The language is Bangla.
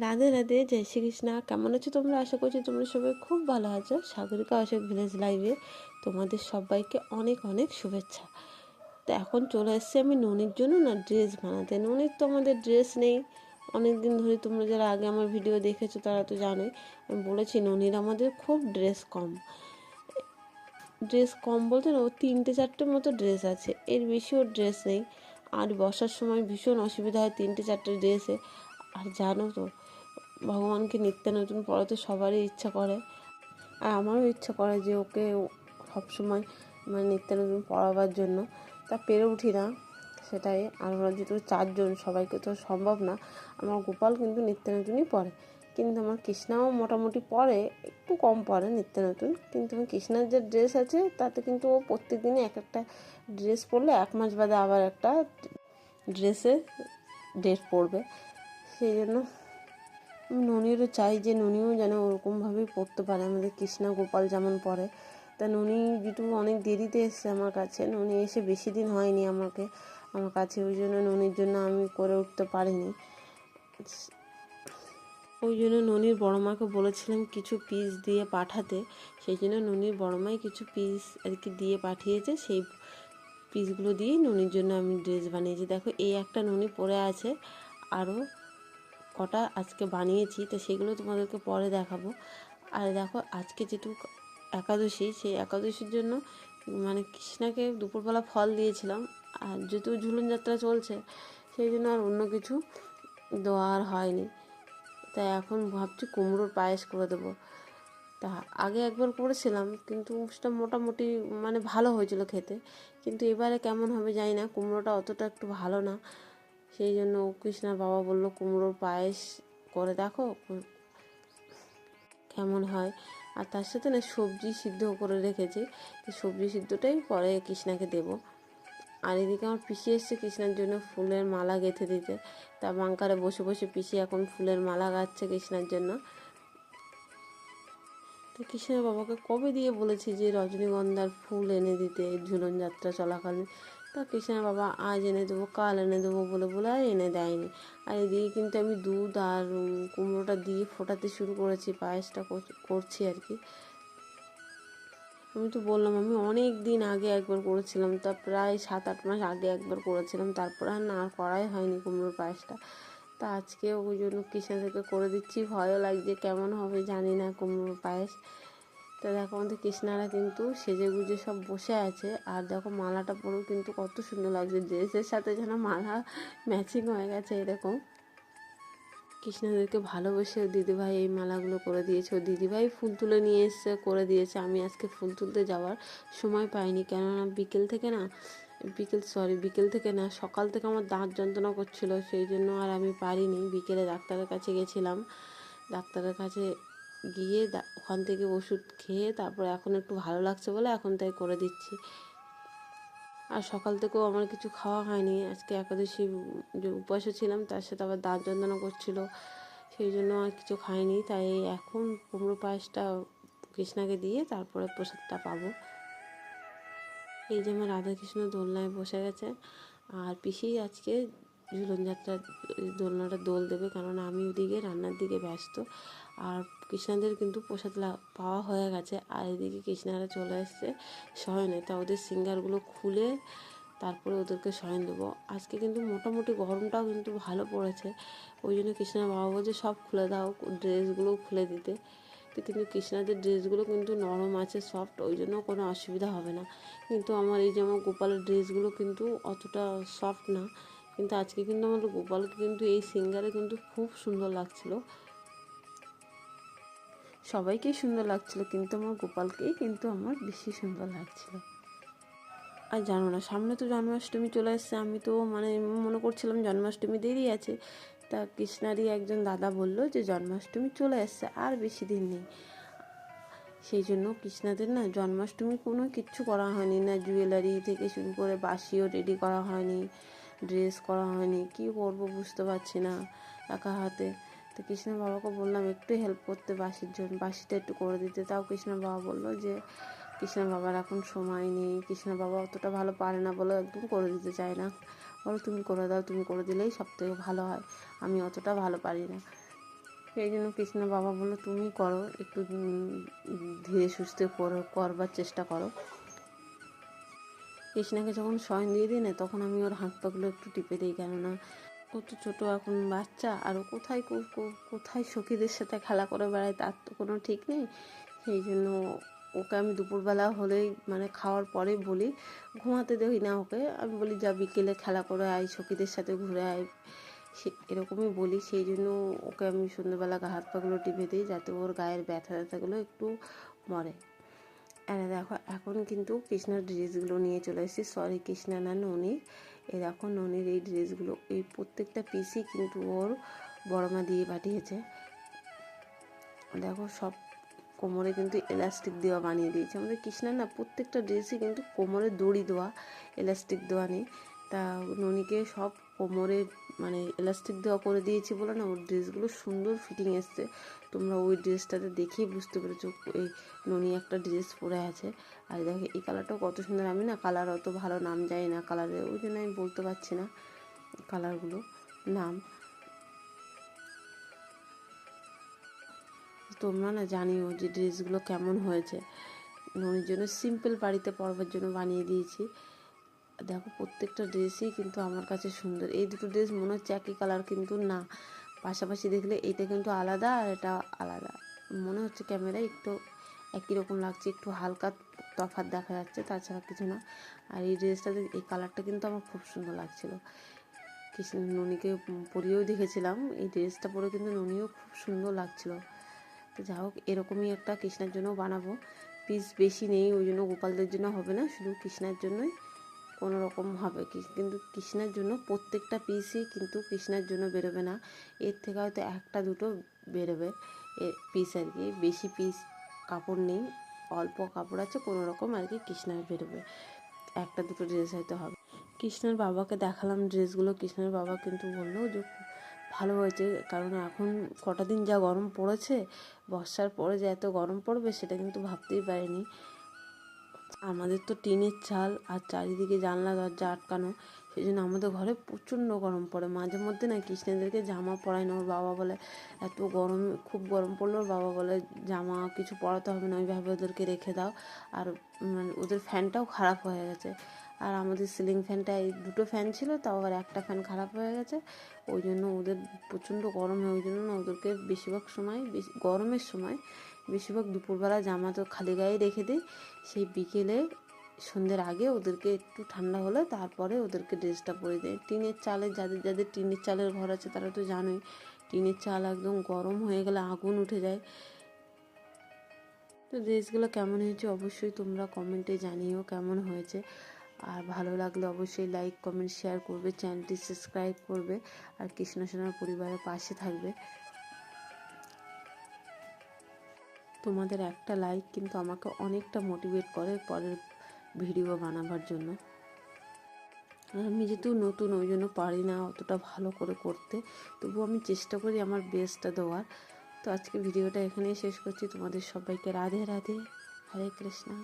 রাধে রাধে, জয় শ্রীকৃষ্ণা। কেমন আছো তোমরা? আশা করছি তোমরা সবাই খুব ভালো আছো। সাগরিকা অশোক ভিলেজ লাইভে তোমাদের সবাইকে অনেক অনেক শুভেচ্ছা। তো এখন চলে এসেছি আমি ননির জন্য না ড্রেস বানাতে। ননির তো আমাদের ড্রেস নেই অনেক দিন ধরে। তোমরা যারা আগে আমার ভিডিও দেখেছো তারা তো জানোই, আমি বলেছি ননির আমাদের খুব ড্রেস কম বলতে না, ও 3-4টে মতো ড্রেস আছে, এর বেশি ওর ড্রেস নেই। আর বসার সময় ভীষণ অসুবিধা হয় 3-4টে ড্রেসে। আর জানো তো, ভগবানকে নিত্য নতুন পড়াতে সবারই ইচ্ছা করে, আর আমারও ইচ্ছা করে যে ওকে সবসময় মানে নিত্য নতুন পড়াবার জন্য। তা পেরে উঠি না সেটাই। আর আমরা যেহেতু 4জন, সবাইকে তো সম্ভব না। আমার গোপাল কিন্তু নিত্য নতুনই পড়ে, কিন্তু আমার কৃষ্ণাও মোটামুটি পড়ে, একটু কম পড়ে নিত্য নতুন। কিন্তু আমার কৃষ্ণার যে ড্রেস আছে তাতে কিন্তু ও প্রত্যেক দিনই এক একটা ড্রেস পরলে 1 মাস বাদে আবার একটা ড্রেসে ডেট পড়বে। সেই জন্য ননিরও চাই যে ননিও যেন ওরকমভাবেই পড়তে পারে, আমাদের কৃষ্ণা গোপাল যেমন পড়ে। তা ননি যেটু অনেক দেরিতে এসছে আমার কাছে, ননি এসে বেশি দিন হয়নি আমার কাছে, ওই জন্য ননির জন্য আমি করে উঠতে পারিনি। ওই জন্য ননির বড় মাকে বলেছিলাম কিছু পিস দিয়ে পাঠাতে, সেই জন্য ননির বড় মাই কিছু পিস আর কি দিয়ে পাঠিয়েছে। সেই পিসগুলো দিয়েই ননির জন্য আমি ড্রেস বানিয়েছি। দেখো এই একটা ননি পরে আছে, আরও কটা আজকে বানিয়েছি, তো সেগুলো তোমাদেরকে পরে দেখাবো। আর দেখো আজকে যেটু একাদশী, সেই একাদশীর জন্য মানে কৃষ্ণাকে দুপুরবেলা ফল দিয়েছিলাম। আর যেহেতু ঝুলন যাত্রা চলছে সেই জন্য আর অন্য কিছু দেওয়া আর হয়নি। তাই এখন ভাবছি কুমড়োর পায়েস করে দেবো। তা আগে একবার করেছিলাম, কিন্তু সেটা মোটামুটি মানে ভালো হয়েছিল খেতে, কিন্তু এবারে কেমন হবে জানি না, কুমড়োটা অতটা একটু ভালো না। সেই জন্য কৃষ্ণার বাবা বললো কুমড়োর পায়েস করে দেখো কেমন হয়। আর তার সাথে না সবজি সিদ্ধ করে রেখেছি, তো সবজি সিদ্ধটাই পরে কৃষ্ণাকে দেবো। আর এদিকে আমার পিসি এসছে কৃষ্ণার জন্য ফুলের মালা গেঁথে দিতে। তা বাংকারে বসে বসে পিসি এখন ফুলের মালা গাঁথছে কৃষ্ণার জন্য। তো কৃষ্ণের বাবাকে কবে দিয়ে বলেছি যে রজনীগন্ধার ফুল এনে দিতে ঝুলন যাত্রা চলাকালীন। তা কৃষ্ণের বাবা আজ এনে দেবো, কাল এনে দেবো বলে বলে আর এনে দেয়নি। আর এদিকে কিন্তু আমি দুধ আর কুমড়োটা দিয়ে ফোটাতে শুরু করেছি, পায়েসটা করছি আর কি। আমি তো বললাম আমি অনেক দিন আগে একবার করেছিলাম, তা প্রায় 7-8 মাস আগে একবার করেছিলাম, তারপর আর না আর করাই হয়নি কুমড়োর পায়েসটা। তা আজকে ওই জন্য কৃষ্ণাদেরকে করে দিচ্ছি, ভয়ও লাগছে কেমন হবে জানি না কুমড়োর পায়েস। তো দেখো আমাদের কৃষ্ণারা কিন্তু সেজে গুজে সব বসে আছে, আর দেখো মালাটা পরেও কিন্তু কত সুন্দর লাগছে, ড্রেসের সাথে যেন মালা ম্যাচিং হয়ে গেছে এরকম। কৃষ্ণাদেরকে ভালোবেসে দিদিভাই এই মালাগুলো করে দিয়েছে, ও দিদিভাই ফুল তুলে নিয়ে এসে করে দিয়েছে। আমি আজকে ফুল তুলতে যাওয়ার সময় পাইনি, কেননা বিকেল থেকে না সকাল থেকে আমার দাঁত যন্ত্রণা করছিল, সেই জন্য আর আমি পারিনি। বিকেলে ডাক্তারের কাছে গেছিলাম, ডাক্তারের কাছে গিয়ে ওখান থেকে ওষুধ খেয়ে তারপর এখন একটু ভালো লাগছে বলে এখন তাই করে দিচ্ছি। আর সকাল থেকেও আমার কিছু খাওয়া হয়নি, আজকে একাদশী যে উপবাসে ছিলাম, তার সাথে আবার দাঁত যন্ত্রণা করছিল, সেই জন্য আর কিছু খাইনি। তাই এখন কুমড়ো পায়েসটা কৃষ্ণাকে দিয়ে তারপরে প্রসাদটা পাবো। এই যে আমার রাধাকৃষ্ণ দোলনায় বসে গেছে, আর পিসি আজকে ঝুলনযাত্রার দোলনাটা দোল দেবে, কারণ আমি ওদিকে রান্নার দিকে ব্যস্ত। আর কৃষ্ণাদের কিন্তু প্রসাদ পাওয়া হয়ে গেছে, আর এদিকে কৃষ্ণারা চলে এসছে শয়নে। তা ওদের সিঙ্গারগুলো খুলে তারপরে ওদেরকে শয়ন দেবো। আজকে কিন্তু মোটামুটি গরমটাও কিন্তু ভালো পড়েছে, ওই জন্য কৃষ্ণার বাবা বলছে সব খুলে দাও, ড্রেসগুলোও খুলে দিতে। তো কিন্তু কৃষ্ণাদের ড্রেসগুলো কিন্তু নরম আছে, সফট, ওই জন্য কোনো অসুবিধা হবে না। কিন্তু আমার এই যে আমার গোপালের ড্রেসগুলো কিন্তু অতটা সফট না, কিন্তু আজকে কিন্তু আমার গোপালকে কিন্তু এই সিঙ্গারে কিন্তু খুব সুন্দর লাগছিল, সবাইকেই সুন্দর লাগছিল, কিন্তু আমার গোপালকেই কিন্তু আমার বেশি সুন্দর লাগছিল। আর জানো না, সামনে তো জন্মাষ্টমী চলে আসছে, আমি তো মানে মনে করছিলাম জন্মাষ্টমী দেরি আছে। তা কৃষ্ণারই একজন দাদা বলল যে জন্মাষ্টমী চলে আসছে, আর বেশি দিন নেই। সেই জন্য কৃষ্ণাদের না জন্মাষ্টমী কোনো কিচ্ছু করা হয়নি, না জুয়েলারি থেকে শুরু করে বাসিও রেডি করা হয়নি, ড্রেস করা হয়নি, কী করবো বুঝতে পারছি না একা হাতে। তো কৃষ্ণের বাবাকে বললাম একটু হেল্প করতে, বাসিটা একটু করে দিতে। তাও কৃষ্ণের বাবা বললো যে কৃষ্ণের বাবার এখন সময় নেই, কৃষ্ণের বাবা অতটা ভালো পারে না বলে একদম করে দিতে চায় না, বলো তুমি করে দাও, তুমি করে দিলেই সব থেকে ভালো হয়, আমি অতটা ভালো পারি না। এই জন্য কৃষ্ণের বাবা বললো তুমি করো, একটু ধীরে সুস্থে করবার চেষ্টা করো। কৃষ্ণাকে যখন শয়ন দিয়ে দিই না, তখন আমি ওর হাত পাগুলো একটু টিপে দিই, কেননা ও তো ছোটো এখন বাচ্চা, আর ও কোথায় কোথায় সখীদের সাথে খেলা করে বেড়ায় তার তো কোনো ঠিক নেই। সেই জন্য ওকে আমি দুপুরবেলা হলেই মানে খাওয়ার পরে বলি, ঘুমাতে দেই না ওকে, আমি বলি যা বিকেলে খেলা করে আয়, সখীদের সাথে ঘুরে আয়, এরকমই বলি। সেই জন্য ওকে আমি সন্ধ্যেবেলা হাত পাগুলো টিপে দিই, যাতে ওর গায়ের ব্যথা ব্যথাগুলো একটু মরে। আর দেখো এখন কিন্তু কৃষ্ণার ড্রেসগুলো নিয়ে চলে এসেছি, সরি কৃষ্ণা না ননির। এই দেখো ননির এই ড্রেসগুলো, এই প্রত্যেকটা পিসই কিন্তু ওর বড়মা দিয়ে পাঠিয়েছে। দেখো সব কোমরে কিন্তু এলাস্টিক দেওয়া বানিয়ে দিয়েছে। আমাদের কৃষ্ণার না প্রত্যেকটা ড্রেসই কিন্তু কোমরে দড়ি দেওয়া, এলাস্টিক দেওয়া নেই। তা ননিকে সব কোমরে মানে এলাস্টিক দেওয়া করে দিয়েছি বলে না, ওর ড্রেসগুলো সুন্দর ফিটিং এসছে। তোমরা ওই ড্রেসটাতে দেখেই বুঝতে পেরেছো এই ননি একটা ড্রেস পরে আছে। আর দেখো এই কালারটাও কত সুন্দর। আমি না কালার অত ভালো নাম জানি না কালারের, ওই জন্য আমি বলতে পারছি না কালারগুলো নাম। তোমরা না জানিও যে ড্রেসগুলো কেমন হয়েছে। ননির জন্য সিম্পল বাড়িতে পরবার জন্য বানিয়ে দিয়েছি। দেখো প্রত্যেকটা ড্রেসই কিন্তু আমার কাছে সুন্দর। এই দুটো ড্রেস মনে হচ্ছে একই কালার, কিন্তু না, পাশাপাশি দেখলে এইটা কিন্তু আলাদা আর এটা আলাদা মনে হচ্ছে। ক্যামেরায় একটু একই রকম লাগছে, একটু হালকা তফাৎ দেখা যাচ্ছে, তাছাড়া কিছু না। আর এই ড্রেসটাতে এই কালারটা কিন্তু আমার খুব সুন্দর লাগছিলো। কৃষ্ণ ননিকে পরিয়েও দেখেছিলাম, এই ড্রেসটা পরে কিন্তু ননিও খুব সুন্দর লাগছিলো। তো যা হোক, এরকমই একটা কৃষ্ণার জন্য বানাবো। পিস বেশি নেই, ওই জন্য গোপালদের জন্য হবে না, শুধু কৃষ্ণার জন্যই কোনো রকম হবে। কিন্তু কৃষ্ণার জন্য প্রত্যেকটা পিসই কিন্তু কৃষ্ণার জন্য বেরোবে না, এর থেকে হয়তো একটা দুটো বেরোবে পিস আর কি। বেশি পিস কাপড় নেই, অল্প কাপড় আছে, কোনো রকম আর কি কৃষ্ণার বেরোবে, একটা দুটো ড্রেস হয়তো হবে। কৃষ্ণের বাবাকে দেখালাম ড্রেসগুলো, কৃষ্ণের বাবা কিন্তু বললো যে ভালো হয়েছে, কারণ এখন কটা দিন যা গরম পড়েছে, বর্ষার পরে যে এত গরম পড়বে সেটা কিন্তু ভাবতেই পারিনি। আমাদের তো টিনের চাল আর চারিদিকে জানলা দরজা আটকানো, সেই জন্য আমাদের ঘরে প্রচণ্ড গরম পড়ে। মাঝে মধ্যে না কৃষ্ণেদেরকে জামা পরায় না, ওর বাবা বলে এত গরম, খুব গরম পড়লো, ওর বাবা বলে জামা কিছু পরাতে হবে না, ওইভাবে ওদেরকে রেখে দাও। আর মানে ওদের ফ্যানটাও খারাপ হয়ে গেছে। আর আমাদের সিলিং ফ্যানটা, এই দুটো ফ্যান ছিল, তাও আবার একটা ফ্যান খারাপ হয়ে গেছে, ওই জন্য ওদের প্রচণ্ড গরম হয়। ওই জন্য না ওদেরকে বেশিরভাগ সময়, গরমের সময় বেশিরভাগ দুপুরবেলা জামা তো খালি গায়ে রেখে দিই, সেই বিকেলে সন্ধ্যের আগে ওদেরকে একটু ঠান্ডা হলে তারপরে ওদেরকে ড্রেসটা পরে দেয়। টিনের চালে যাদের যাদের টিনের চালের ঘর আছে তারা তো জানোই, টিনের চাল একদম গরম হয়ে গেলে আগুন উঠে যায়। তো ড্রেসগুলো কেমন হয়েছে অবশ্যই তোমরা কমেন্টে জানিও কেমন হয়েছে। আর ভালো লাগলে অবশ্যই লাইক কমেন্ট শেয়ার করবে, চ্যানেলটি সাবস্ক্রাইব করবে, আর কৃষ্ণ সোনার পরিবারের পাশে থাকবে। তোমাদের একটা লাইক কিন্তু আমাকে অনেকটা মোটিভেট করে পরের ভিডিও বানাবার জন্য। আমি যেহেতু নতুন, ওই জন্য পারি না অতটা ভালো করে করতে, তবুও আমি চেষ্টা করি আমার বেস্টটা দেওয়ার। তো আজকে ভিডিওটা এখানেই শেষ করছি। তোমাদের সবাইকে রাধে রাধে, হরে কৃষ্ণা।